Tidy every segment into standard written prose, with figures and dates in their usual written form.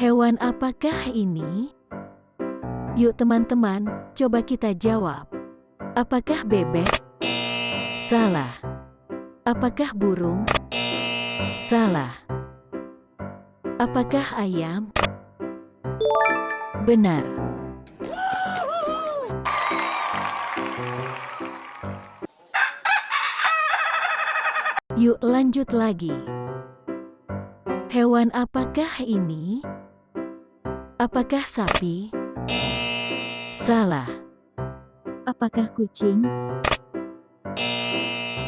Hewan apakah ini? Yuk teman-teman, coba kita jawab. Apakah bebek? Salah. Apakah burung? Salah. Apakah ayam? Benar. Yuk lanjut lagi. Hewan apakah ini? Apakah sapi? Salah. Apakah kucing?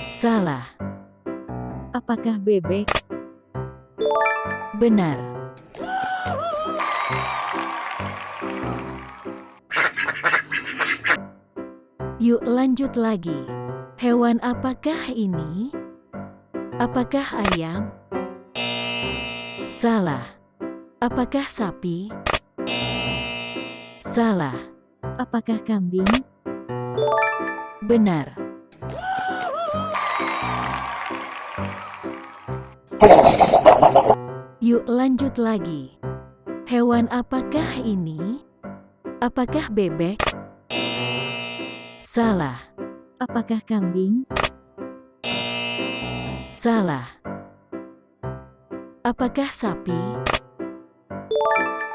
Salah. Apakah bebek? Benar. Yuk lanjut lagi. Hewan apakah ini? Apakah ayam? Salah. Apakah sapi? Salah. Apakah kambing? Benar. Yuk lanjut lagi. Hewan apakah ini? Apakah bebek? Salah. Apakah kambing? Salah. Apakah sapi?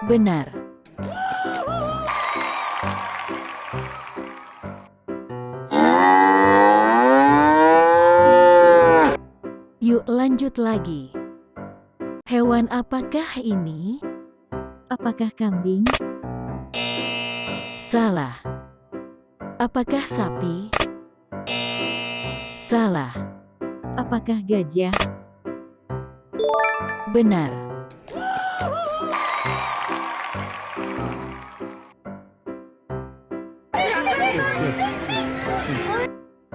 Benar. Yuk lanjut lagi. Hewan apakah ini? Apakah kambing? Salah. Apakah sapi? Salah. Apakah gajah? Benar.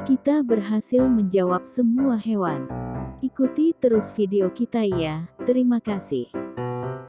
Kita berhasil menjawab semua hewan. Ikuti terus video kita ya. Terima kasih.